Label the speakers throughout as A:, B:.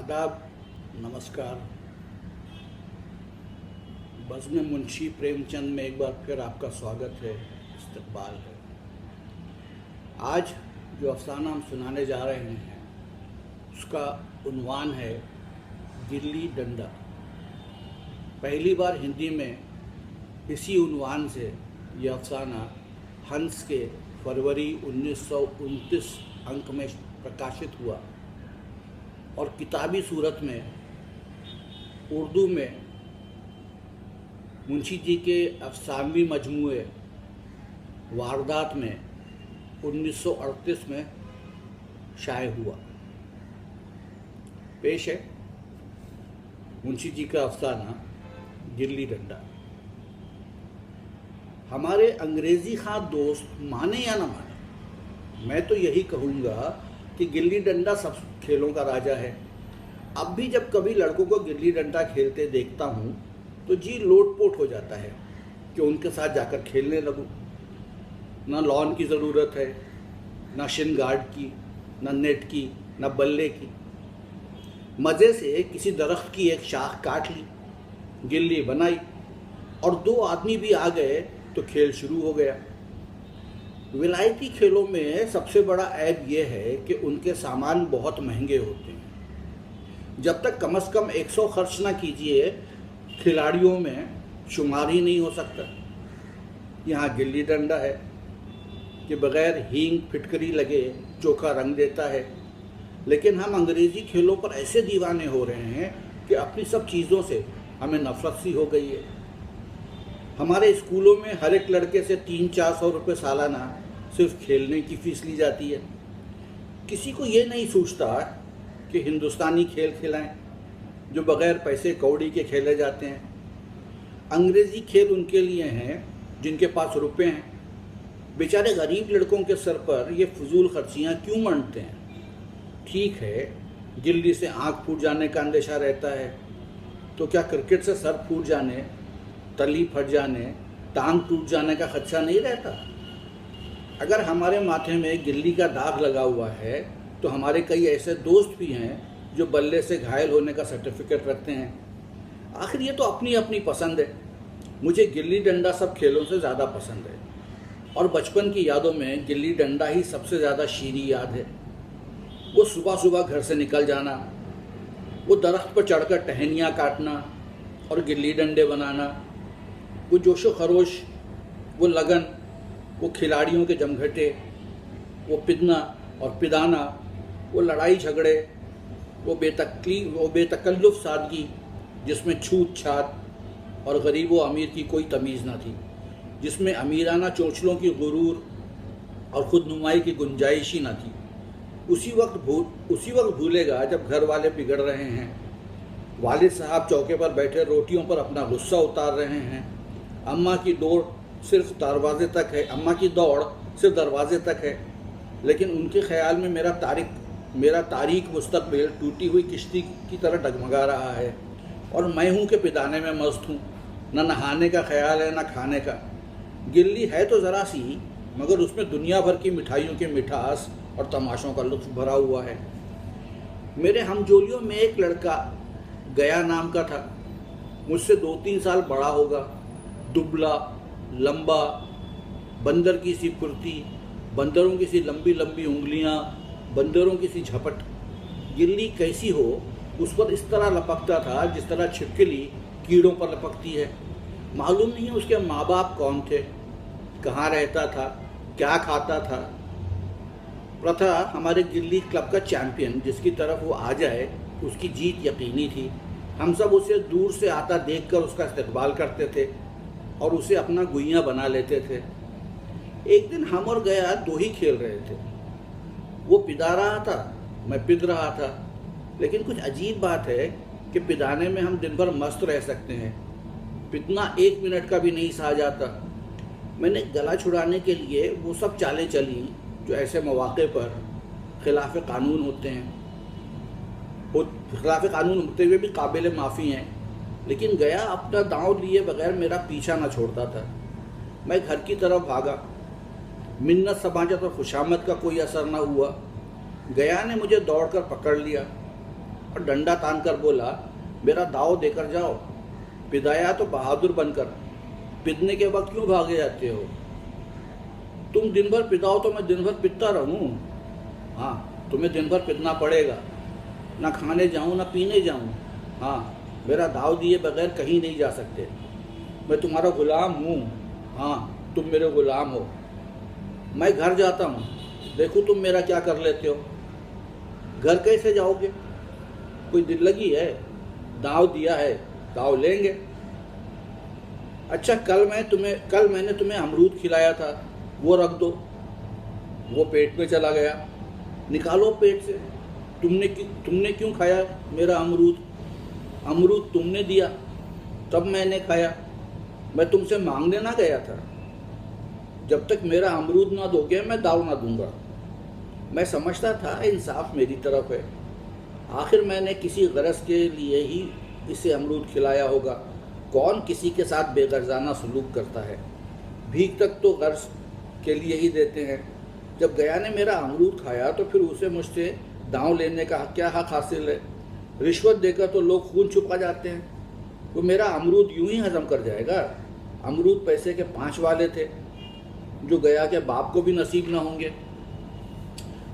A: आदाब, नमस्कार। बज़्म मुंशी प्रेमचंद में एक बार फिर आपका स्वागत है, इस्तकबाल है। आज जो अफसाना हम सुनाने जा रहे हैं उसका उन्वान है गिल्ली डंडा। पहली बार हिंदी में इसी उन्वान से यह अफसाना हंस के फरवरी 1929 अंक में प्रकाशित हुआ और किताबी सूरत में उर्दू में मुंशी जी के अफसानवी मजमूए वारदात में 1938 में शाये हुआ। पेश है मुंशी जी का अफसाना गिल्ली डंडा। हमारे अंग्रेज़ी खां दोस्त माने या ना माने, मैं तो यही कहूँगा कि गिल्ली डंडा सब खेलों का राजा है। अब भी जब कभी लड़कों को गिल्ली डंडा खेलते देखता हूँ तो जी लोटपोट हो जाता है कि उनके साथ जाकर खेलने लगूँ। ना लॉन की ज़रूरत है, ना शिन गार्ड की, ना नेट की, ना बल्ले की। मज़े से किसी दरख्त की एक शाख काट ली, गिल्ली बनाई और दो आदमी भी आ गए तो खेल शुरू हो गया। विलायती खेलों में सबसे बड़ा ऐब यह है कि उनके सामान बहुत महंगे होते हैं। जब तक कम से कम 100 खर्च ना कीजिए, खिलाड़ियों में शुमार ही नहीं हो सकता। यहाँ गिल्ली डंडा है कि बग़ैर हींग फिटकरी लगे चोखा रंग देता है, लेकिन हम अंग्रेज़ी खेलों पर ऐसे दीवाने हो रहे हैं कि अपनी सब चीज़ों से हमें नफरत सी हो गई है। हमारे स्कूलों में हर एक लड़के से 300-400 रुपये सालाना सिर्फ खेलने की फ़ीस ली जाती है। किसी को ये नहीं सोचता कि हिंदुस्तानी खेल खिलाएं जो बग़ैर पैसे कौड़ी के खेले जाते हैं। अंग्रेज़ी खेल उनके लिए हैं जिनके पास रुपए हैं। बेचारे गरीब लड़कों के सर पर ये फजूल खर्चियाँ क्यों मंडते हैं? ठीक है, गिल्ली से आँख फूट जाने का अंदेशा रहता है, तो क्या क्रिकेट से सर फूट जाने, तली फट जाने, टांग टूट जाने का खदशा नहीं रहता? अगर हमारे माथे में गिल्ली का दाग लगा हुआ है तो हमारे कई ऐसे दोस्त भी हैं जो बल्ले से घायल होने का सर्टिफिकेट रखते हैं। आखिर ये तो अपनी अपनी पसंद है। मुझे गिल्ली डंडा सब खेलों से ज़्यादा पसंद है और बचपन की यादों में गिल्ली डंडा ही सबसे ज़्यादा शीरी याद है। वो सुबह सुबह घर से निकल जाना, वो दरख्त पर चढ़कर टहनियाँ काटना और गिल्ली डंडे बनाना, वो जोशो खरोश, वो लगन, वो खिलाड़ियों के जमघटे, वो पिदना और पिदाना, वो लड़ाई झगड़े, वो बेतकल्लुफ़ सादगी जिसमें छूत छात और गरीब व अमीर की कोई तमीज़ ना थी, जिसमें अमीराना चोंचलों की गुरूर और खुद नुमाई की गुंजाइश ही ना थी। उसी वक्त भूलेगा जब घर वाले बिगड़ रहे हैं, वालिद साहब चौके पर बैठे रोटियों पर अपना गुस्सा उतार रहे हैं, अम्मा की दौड़ सिर्फ दरवाजे तक है, लेकिन उनके ख़्याल में मेरा तारीक मुस्तकबिल टूटी हुई किश्ती की तरह डगमगा रहा है और मैं हूँ कि पिदाने में मस्त हूँ। न नहाने का ख्याल है, न खाने का। गिल्ली है तो ज़रा सी, मगर उसमें दुनिया भर की मिठाइयों की मिठास और तमाशों का लुत्फ़ भरा हुआ है। मेरे हमजोलियों में एक लड़का गया नाम का था। मुझसे 2-3 साल बड़ा होगा, दुबला, लंबा, बंदर की सी फुर्ती, बंदरों की सी लंबी लंबी उंगलियां, बंदरों की सी झपट। गिल्ली कैसी हो उस पर इस तरह लपकता था जिस तरह छिपकली कीड़ों पर लपकती है। मालूम नहीं उसके माँ बाप कौन थे, कहाँ रहता था, क्या खाता था। प्रथा हमारे गिल्ली क्लब का चैम्पियन जिसकी तरफ वो आ जाए उसकी जीत यकीनी थी। हम सब उसे दूर से आता देखकर उसका इस्तकबाल करते थे और उसे अपना गुइयाँ बना लेते थे। एक दिन हम और गया दो ही खेल रहे थे। वो पिदा रहा था, मैं पिद रहा था। लेकिन कुछ अजीब बात है कि पिदाने में हम दिन भर मस्त रह सकते हैं, पितना 1 मिनट का भी नहीं सहा जाता। मैंने गला छुड़ाने के लिए वो सब चालें चली जो ऐसे मौके पर खिलाफ कानून होते हैं, खिलाफ कानून होते हुए भी काबिल माफ़ी हैं। लेकिन गया अपना दांव लिए बगैर मेरा पीछा न छोड़ता था। मैं घर की तरफ भागा। मिन्नत समाजत और खुशामद का कोई असर न हुआ। गया ने मुझे दौड़कर पकड़ लिया। और डंडा तान कर बोला, मेरा दाव देकर जाओ। पिदाया तो बहादुर बनकर, पिदने के वक्त क्यों भागे जाते हो? तुम दिन भर पिदाओ तो मैं दिन भर पिटता रहूं? हाँ, तुम्हें दिन भर पिटना पड़ेगा। ना खाने जाऊं ना पीने जाऊं। हाँ, मेरा दाव दिए बगैर कहीं नहीं जा सकते। मैं तुम्हारा गुलाम हूँ। हाँ, तुम मेरे गुलाम हो। मैं घर जाता हूँ, देखो तुम मेरा क्या कर लेते हो। घर कैसे जाओगे? कोई दिल लगी है? दाव दिया है, दाव लेंगे। अच्छा, कल मैंने तुम्हें अमरूद खिलाया था, वो रख दो। वो पेट में चला गया। निकालो पेट से। तुमने क्यों खाया मेरा अमरूद? अमरूद तुमने दिया, तब मैंने खाया। मैं तुमसे मांगने ना गया था। जब तक मेरा अमरूद ना दोगे मैं दाव ना दूंगा। मैं समझता था इंसाफ मेरी तरफ है। आखिर मैंने किसी गरज के लिए ही इसे अमरूद खिलाया होगा। कौन किसी के साथ बेगरजाना सलूक करता है? भीख तक तो गर्ज के लिए ही देते हैं। जब गया ने मेरा अमरूद खाया तो फिर उसे मुझसे दांव लेने का क्या हक हासिल है? रिश्वत देकर तो लोग खून छुपा जाते हैं। वो मेरा अमरूद यूं ही हजम कर जाएगा? अमरूद पैसे के 5 वाले थे, जो गया के बाप को भी नसीब ना होंगे।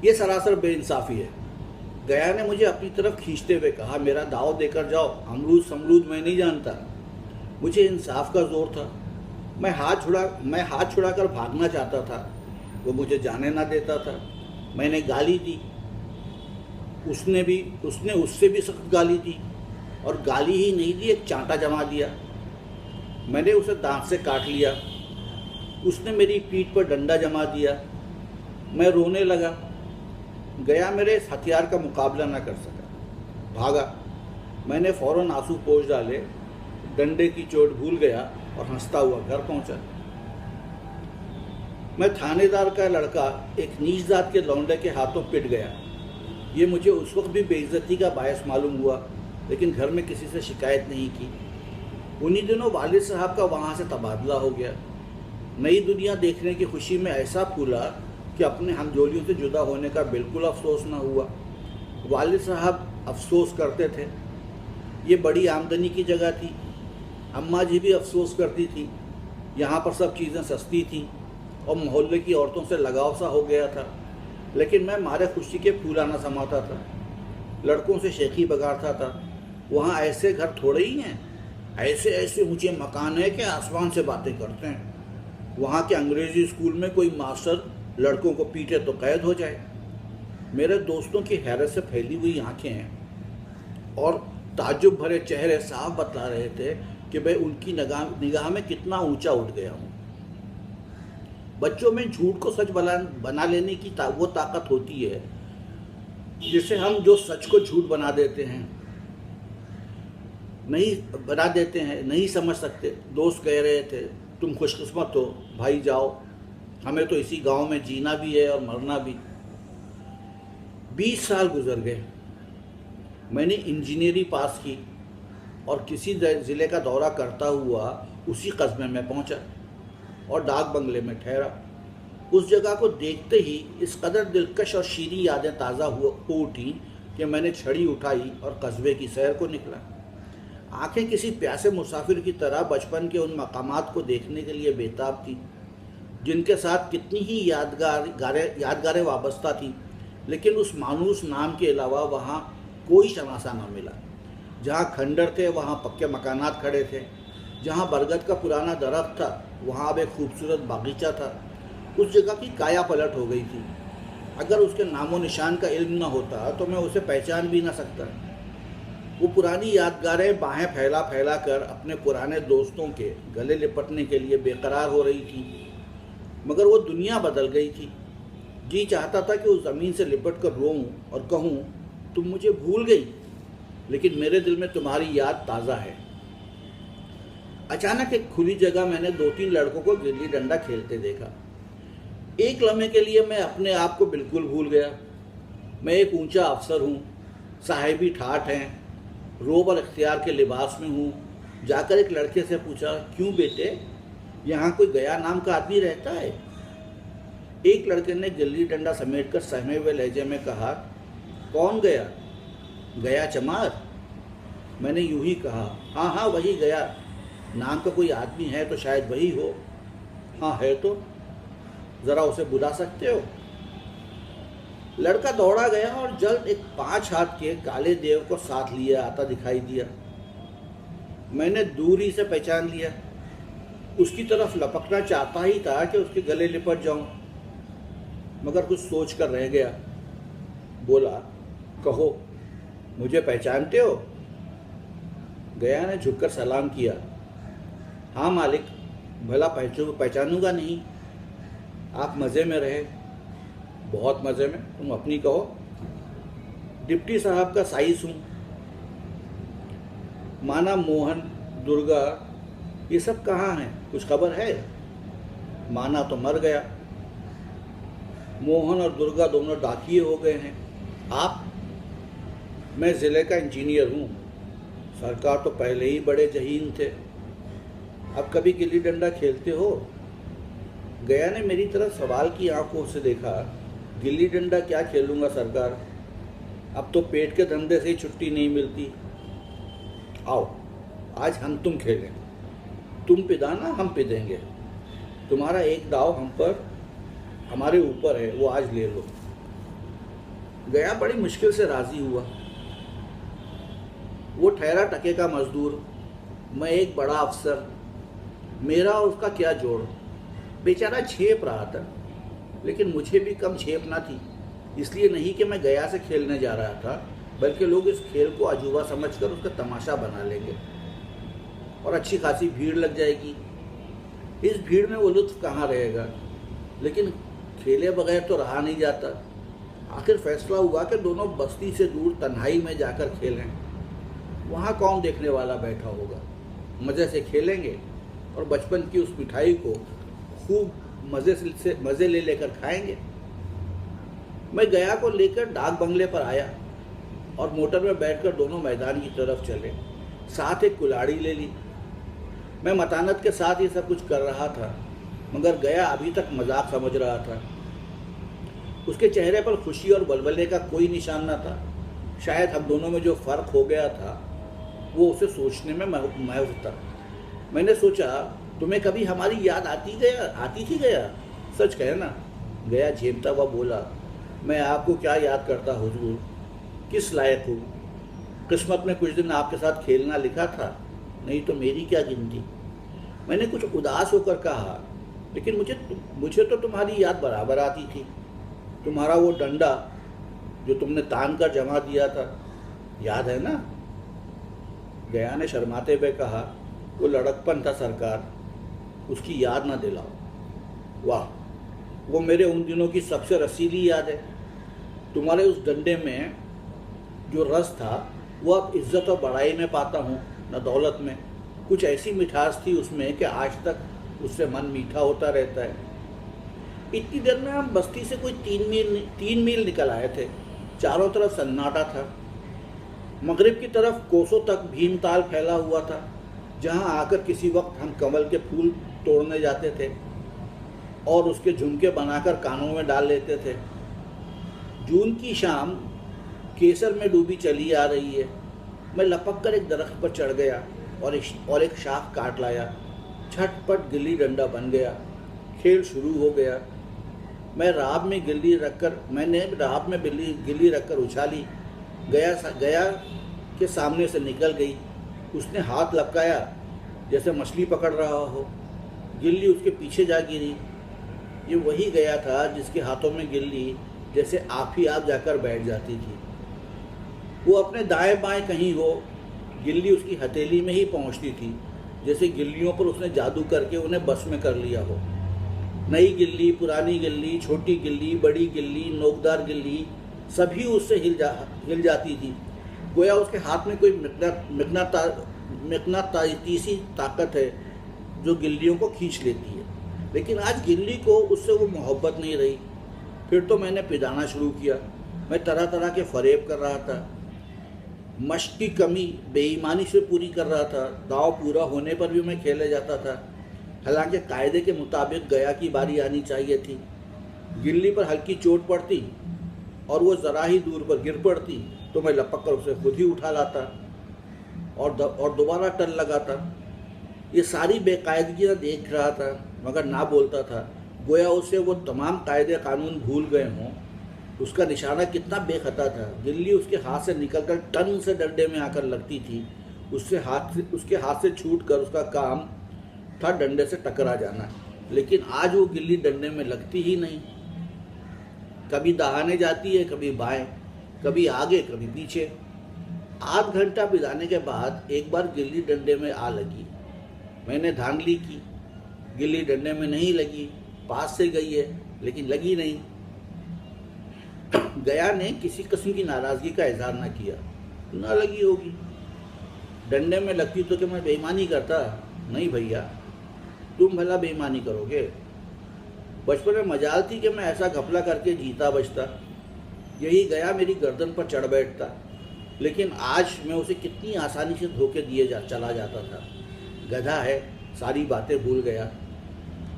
A: ये सरासर बेइंसाफ़ी है। गया ने मुझे अपनी तरफ खींचते हुए कहा, मेरा दाव देकर जाओ। अमरूद समरूद मैं नहीं जानता। मुझे इंसाफ का जोर था। मैं हाथ छुड़ाकर भागना चाहता था, वो मुझे जाने ना देता था। मैंने गाली दी, उसने उससे भी सख्त गाली दी, और गाली ही नहीं दी, एक चांटा जमा दिया। मैंने उसे दांत से काट लिया। उसने मेरी पीठ पर डंडा जमा दिया। मैं रोने लगा। गया मेरे इस हथियार का मुकाबला न कर सका, भागा। मैंने फौरन आंसू पोंछ डाले, डंडे की चोट भूल गया और हंसता हुआ घर पहुंचा। मैं थानेदार का लड़का एक नीच जात के लौंडे के हाथों पिट गया। ये मुझे उस वक्त भी बेइज्जती का बायस मालूम हुआ, लेकिन घर में किसी से शिकायत नहीं की। उन्हीं दिनों वालिद साहब का वहाँ से तबादला हो गया। नई दुनिया देखने की खुशी में ऐसा फूला कि अपने हमजोलियों से जुदा होने का बिल्कुल अफसोस न हुआ। वालिद साहब अफसोस करते थे, ये बड़ी आमदनी की जगह थी। अम्मा जी भी अफसोस करती थी, यहाँ पर सब चीज़ें सस्ती थीं और मोहल्ले की औरतों से लगाव सा हो गया था। लेकिन मैं मारे खुशी के फूलाना समाता था, लड़कों से शेखी बगाड़ता था। वहाँ ऐसे घर थोड़े ही हैं, ऐसे ऐसे ऊंचे मकान है कि आसमान से बातें करते हैं। वहाँ के अंग्रेजी स्कूल में कोई मास्टर लड़कों को पीटे तो कैद हो जाए। मेरे दोस्तों की हैरत से फैली हुई आंखें हैं और ताज्जुब भरे चेहरे साफ बतला रहे थे कि मैं उनकी निगाह में कितना ऊंचा उठ गया हूँ। बच्चों में झूठ को सच बना लेने की वो ताकत होती है जिसे हम जो सच को झूठ बना देते हैं, नहीं समझ सकते। दोस्त कह रहे थे, तुम खुशकिस्मत हो भाई, जाओ, हमें तो इसी गांव में जीना भी है और मरना भी। 20 साल गुजर गए। मैंने इंजीनियरिंग पास की और किसी ज़िले का दौरा करता हुआ उसी कस्बे में पहुंचा और डाक बंगले में ठहरा। उस जगह को देखते ही इस कदर दिलकश और शीरी यादें ताज़ा हो उठी कि मैंने छड़ी उठाई और कस्बे की सैर को निकला। आंखें किसी प्यासे मुसाफिर की तरह बचपन के उन मकामात को देखने के लिए बेताब थी, जिनके साथ कितनी ही यादगारें वाबस्ता थी। लेकिन उस मानूस नाम के अलावा वहाँ कोई शनासा न मिला। जहाँ खंडर थे वहाँ पक्के मकानात खड़े थे, जहाँ बरगद का पुराना दरख्त था वहाँ अब एक खूबसूरत बागीचा था। उस जगह की काया पलट हो गई थी। अगर उसके नामो निशान का इल्म न होता तो मैं उसे पहचान भी न सकता। वो पुरानी यादगारें बाहें फैला फैला कर अपने पुराने दोस्तों के गले लिपटने के लिए बेकरार हो रही थी, मगर वो दुनिया बदल गई थी। जी चाहता था कि उस ज़मीन से लिपट कर रोऊं और कहूं, तुम मुझे भूल गई, लेकिन मेरे दिल में तुम्हारी याद ताज़ा है। अचानक एक खुली जगह मैंने 2-3 लड़कों को गिल्ली डंडा खेलते देखा। एक लम्हे के लिए मैं अपने आप को बिल्कुल भूल गया। मैं एक ऊंचा अफसर हूँ, साहिबी ठाठ हैं, रोब और इख्तियार के लिबास में हूँ। जाकर एक लड़के से पूछा, क्यों बेटे, यहाँ कोई गया नाम का आदमी रहता है? एक लड़के ने गिल्ली डंडा समेटकर सहमे हुए लहजे में कहा, कौन गया? गया चमार? मैंने यूं ही कहा। हाँ हाँ वही गया, नाम का कोई आदमी है तो शायद वही हो। हाँ है तो, ज़रा उसे बुला सकते हो? लड़का दौड़ा गया और जल्द एक 5 हाथ के काले देव को साथ लिए आता दिखाई दिया। मैंने दूर ही से पहचान लिया। उसकी तरफ लपकना चाहता ही था कि उसके गले लिपट जाऊं, मगर कुछ सोच कर रह गया। बोला, कहो, मुझे पहचानते हो? गया ने झुककर सलाम किया। हाँ मालिक, भला पहचानूंगा नहीं। आप मज़े में रहे? बहुत मज़े में, तुम अपनी कहो। डिप्टी साहब का साइस हूँ। माना मोहन, दुर्गा, ये सब कहाँ हैं, कुछ खबर है? माना तो मर गया। मोहन और दुर्गा दोनों डाकिये हो गए हैं। आप? मैं ज़िले का इंजीनियर हूँ। सरकार तो पहले ही बड़े जहीन थे। अब कभी गिल्ली डंडा खेलते हो? गया ने मेरी तरफ सवाल की आंखों से देखा। गिल्ली डंडा क्या खेलूँगा सरकार, अब तो पेट के धंधे से ही छुट्टी नहीं मिलती। आओ, आज हम तुम खेलें। तुम पिदाना, हम पिदेंगे। तुम्हारा एक दाव हम पर, हमारे ऊपर है, वो आज ले लो। गया बड़ी मुश्किल से राजी हुआ। वो ठहरा टके का मजदूर, मैं एक बड़ा अफसर। मेरा और उसका क्या जोड़? बेचारा छेप रहा था, लेकिन मुझे भी कम छेप ना थी। इसलिए नहीं कि मैं गया से खेलने जा रहा था, बल्कि लोग इस खेल को अजूबा समझकर उसका तमाशा बना लेंगे और अच्छी खासी भीड़ लग जाएगी। इस भीड़ में वो लुत्फ कहाँ रहेगा? लेकिन खेले बगैर तो रहा नहीं जाता। आखिर फैसला हुआ कि दोनों बस्ती से दूर तन्हाई में जाकर खेलें। वहाँ कौन देखने वाला बैठा होगा? मज़े से खेलेंगे और बचपन की उस मिठाई को खूब मज़े ले लेकर खाएंगे। मैं गया को लेकर डाक बंगले पर आया और मोटर में बैठकर दोनों मैदान की तरफ चले। साथ एक कुल्हाड़ी ले ली। मैं मतानत के साथ ये सब कुछ कर रहा था, मगर गया अभी तक मजाक समझ रहा था। उसके चेहरे पर खुशी और बलबले का कोई निशान न था। शायद हम दोनों में जो फ़र्क हो गया था वो उसे सोचने में महज था। मैंने सोचा, तुम्हें कभी हमारी याद आती थी गया? सच कहना। गया झेपता हुआ बोला, मैं आपको क्या याद करता हुजूर, किस लायक हूँ? किस्मत में कुछ दिन आपके साथ खेलना लिखा था, नहीं तो मेरी क्या गिनती। मैंने कुछ उदास होकर कहा, लेकिन मुझे तो तुम्हारी याद बराबर आती थी। तुम्हारा वो डंडा जो तुमने तान कर जमा दिया था, याद है ना? गया ने शर्माते हुए कहा, वो लड़कपन था सरकार, उसकी याद ना दिलाओ। वाह, वो मेरे उन दिनों की सबसे रसीली याद है। तुम्हारे उस डंडे में जो रस था वो अब इज्जत और बड़ाई में पाता हूँ, न दौलत में। कुछ ऐसी मिठास थी उसमें कि आज तक उससे मन मीठा होता रहता है। इतनी देर में हम बस्ती से कोई 3 मील निकल आए थे। चारों तरफ सन्नाटा था। मगरिब की तरफ कोसों तक भीमताल फैला हुआ था, जहाँ आकर किसी वक्त हम कमल के फूल तोड़ने जाते थे और उसके झुमके बनाकर कानों में डाल लेते थे। जून की शाम केसर में डूबी चली आ रही है। मैं लपक कर एक दरख्त पर चढ़ गया और एक शाख काट लाया। झटपट गिल्ली डंडा बन गया। खेल शुरू हो गया। मैंने राब में गिल्ली रखकर उछाली। गया के सामने से निकल गई। उसने हाथ लपकाया जैसे मछली पकड़ रहा हो। गिल्ली उसके पीछे जा गिरी। ये वही गया था जिसके हाथों में गिल्ली जैसे आप ही आप जाकर बैठ जाती थी। वो अपने दाएं बाएं कहीं हो, गिल्ली उसकी हथेली में ही पहुंचती थी, जैसे गिल्लियों पर उसने जादू करके उन्हें बस में कर लिया हो। नई गिल्ली, पुरानी गिल्ली, छोटी गिल्ली, बड़ी गिल्ली, नोकदार गिल्ली, सभी उससे हिल जाती थी। गोया उसके हाथ में कोई मिकनातीसी ताकत है जो गिल्लियों को खींच लेती है। लेकिन आज गिल्ली को उससे वो मोहब्बत नहीं रही। फिर तो मैंने पिदाना शुरू किया। मैं तरह तरह के फरेब कर रहा था। मश्क की कमी बेईमानी से पूरी कर रहा था। दाव पूरा होने पर भी मैं खेले जाता था। हालांकि कायदे के मुताबिक गया की बारी आनी चाहिए थी। गिल्ली पर हल्की चोट पड़ती और वो ज़रा ही दूर पर गिर पड़ती तो मैं लपक कर उसे खुद ही उठा लाता और दोबारा टन लगाता। ये सारी बेकायदगियाँ देख रहा था मगर ना बोलता था, गोया उसे वो तमाम कायदे कानून भूल गए हों। उसका निशाना कितना बेखता था। गिल्ली उसके हाथ से निकलकर टन से डंडे में आकर लगती थी। उसके हाथ से छूट कर उसका काम था डंडे से टकरा जाना। लेकिन आज वो गिल्ली डंडे में लगती ही नहीं। कभी दहाने जाती है, कभी बाएं, कभी आगे, कभी पीछे। आध घंटा बिताने के बाद एक बार गिल्ली डंडे में आ लगी। मैंने धांधली की, गिल्ली डंडे में नहीं लगी। पास से गई है लेकिन लगी नहीं। गया ने किसी किस्म की नाराजगी का इजहार ना किया। ना लगी होगी, डंडे में लगती तो क्या मैं बेईमानी करता? नहीं भैया, तुम भला बेईमानी करोगे? बचपन में मजाल थी कि मैं ऐसा घपला करके जीता बचता। यही गया मेरी गर्दन पर चढ़ बैठता। लेकिन आज मैं उसे कितनी आसानी से धोखे दिए चला जाता था। गधा है, सारी बातें भूल गया।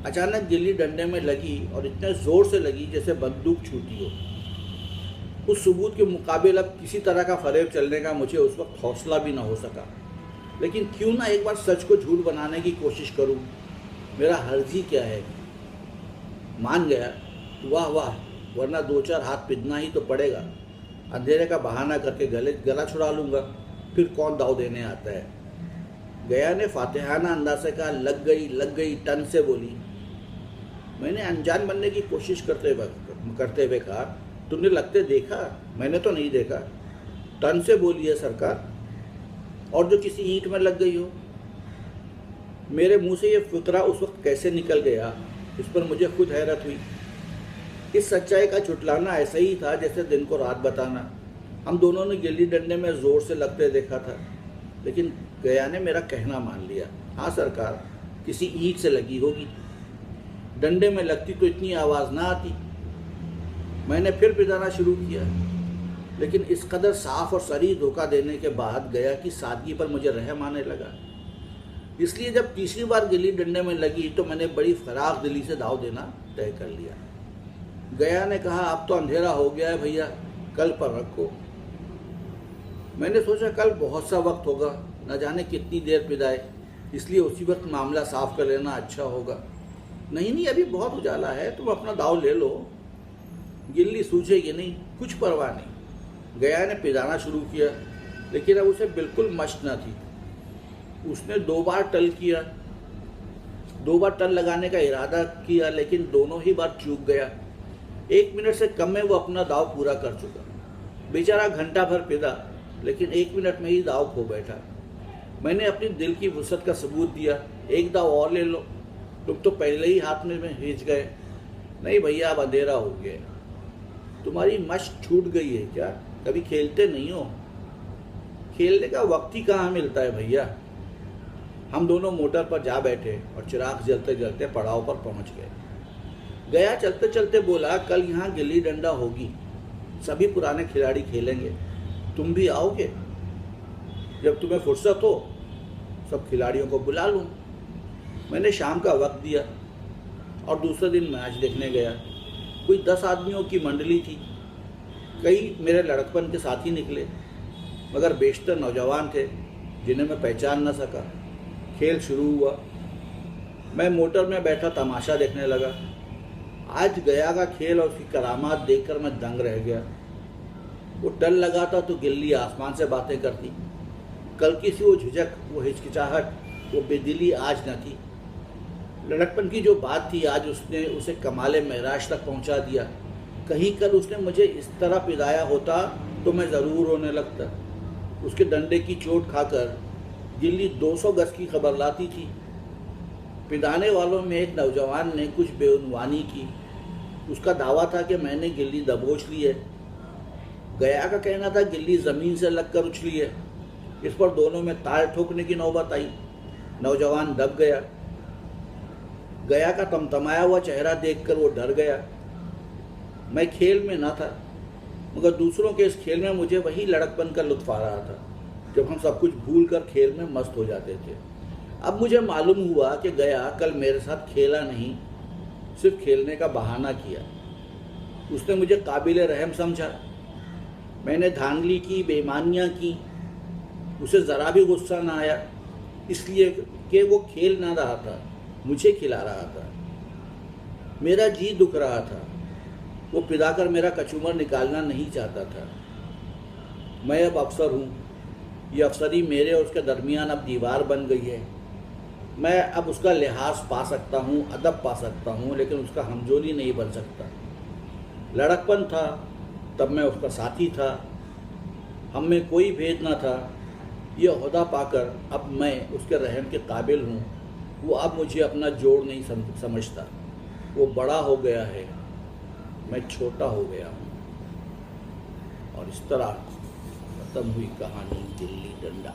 A: अचानक गिल्ली डंडे में लगी और इतने ज़ोर से लगी जैसे बंदूक छूटी हो। उस सबूत के मुकाबले अब किसी तरह का फरेब चलने का मुझे उस वक्त हौसला भी ना हो सका। लेकिन क्यों ना एक बार सच को झूठ बनाने की कोशिश करूं? मेरा हर्जी क्या है? मान गया, वाह वाह, वरना 2-4 हाथ पिदना ही तो पड़ेगा। अंधेरे का बहाना करके गला छुड़ा लूँगा, फिर कौन दाव देने आता है। गया ने फातिहाना अंदाज से कहा, लग गई, टन से बोली। मैंने अनजान बनने की कोशिश करते हुए कहा, तुमने लगते देखा? मैंने तो नहीं देखा। टन से बोली है सरकार, और जो किसी ईंट में लग गई हो। मेरे मुंह से ये फिक्रा उस वक्त कैसे निकल गया, इस पर मुझे खुद हैरत हुई। इस सच्चाई का झुटलाना ऐसा ही था जैसे दिन को रात बताना। हम दोनों ने गिल्ली डंडे में जोर से लगते देखा था, लेकिन गया ने मेरा कहना मान लिया। हाँ सरकार, किसी ईंट से लगी होगी। डंडे में लगती तो इतनी आवाज़ ना आती। मैंने फिर पिटाना शुरू किया, लेकिन इस कदर साफ और सरी धोखा देने के बाद गया की सादगी पर मुझे रहम आने लगा। इसलिए जब तीसरी बार गिल्ली डंडे में लगी तो मैंने बड़ी फराख दिली से दाव देना तय कर लिया। गया ने कहा, अब तो अंधेरा हो गया है भैया, कल पर रखो। मैंने सोचा कल बहुत सा वक्त होगा, न जाने कितनी देर पिदाए, इसलिए उसी वक्त मामला साफ कर लेना अच्छा होगा। नहीं, अभी बहुत उजाला है, तुम अपना दाव ले लो, गिल्ली सूझेगी नहीं, कुछ परवाह नहीं। गया ने पिदाना शुरू किया, लेकिन अब उसे बिल्कुल मश्क न थी। उसने 2 बार टल किया, 2 बार टल लगाने का इरादा किया, लेकिन दोनों ही बार चूक गया। 1 मिनट से कम में वो अपना दाव पूरा कर चुका। बेचारा घंटा भर पिदा, लेकिन 1 मिनट में ही दाव खो बैठा। मैंने अपनी दिल की वुसअत का सबूत दिया, एक दाव और ले लो, तुम तो पहले ही हाथ में हिंच गए। नहीं भैया, अब अंधेरा हो गया। तुम्हारी मश्क छूट गई है क्या? कभी खेलते नहीं हो? खेलने का वक्त ही कहाँ मिलता है भैया। हम दोनों मोटर पर जा बैठे और चिराग जलते जलते पड़ाव पर पहुंच गए। गया चलते चलते बोला, कल यहाँ गिल्ली डंडा होगी, सभी पुराने खिलाड़ी खेलेंगे, तुम भी आओगे? जब तुम्हें फुर्सत हो सब खिलाड़ियों को बुला लूँ। मैंने शाम का वक्त दिया और दूसरे दिन मैच देखने गया। कोई 10 आदमियों की मंडली थी। कई मेरे लड़कपन के साथी निकले, मगर बेशतर नौजवान थे जिन्हें मैं पहचान न सका। खेल शुरू हुआ। मैं मोटर में बैठा तमाशा देखने लगा। आज गया का खेल और उसकी करामात देखकर मैं दंग रह गया। वो टल लगाता तो गिल्ली आसमान से बातें करती। कल की सी वो झिझक, वो हिचकिचाहट, वो बेदिली आज न थी। लड़कपन की जो बात थी आज उसने उसे कमाले महराज तक पहुंचा दिया। कहीं कल उसने मुझे इस तरह पिदाया होता तो मैं ज़रूर रोने लगता। उसके डंडे की चोट खाकर गिल्ली 200 गज की खबर लाती थी। पिदाने वालों में एक नौजवान ने कुछ बेउनवानी की। उसका दावा था कि मैंने गिल्ली दबोच ली है। गया का कहना था गिल्ली ज़मीन से लगकर उछली है। इस पर दोनों में ताल ठोकने की नौबत आई। नौजवान दब गया। गया का तमतमाया हुआ चेहरा देखकर वो डर गया। मैं खेल में न था, मगर दूसरों के इस खेल में मुझे वही लड़कपन का लुत्फ आ रहा था जब हम सब कुछ भूल कर खेल में मस्त हो जाते थे। अब मुझे मालूम हुआ कि गया कल मेरे साथ खेला नहीं, सिर्फ खेलने का बहाना किया। उसने मुझे काबिल रहम समझा। मैंने धांधली की, बेईमानियाँ की, उसे ज़रा भी गुस्सा ना आया, इसलिए कि वो खेल ना रहा था, मुझे खिला रहा था। मेरा जी दुख रहा था, वो पिलाकर मेरा कचूमर निकालना नहीं चाहता था। मैं अब अफसर हूँ, ये अफसरी मेरे और उसके दरमियान अब दीवार बन गई है। मैं अब उसका लिहाज पा सकता हूँ, अदब पा सकता हूँ, लेकिन उसका हमजोली नहीं बन सकता। लड़कपन था तब मैं उसका साथी था, हम में कोई भेद न था। ये ओहदा पाकर अब मैं उसके रहम के काबिल हूँ। वो अब मुझे अपना जोड़ नहीं समझता। वो बड़ा हो गया है, मैं छोटा हो गया हूँ। और इस तरह खत्म हुई कहानी गिल्ली डंडा।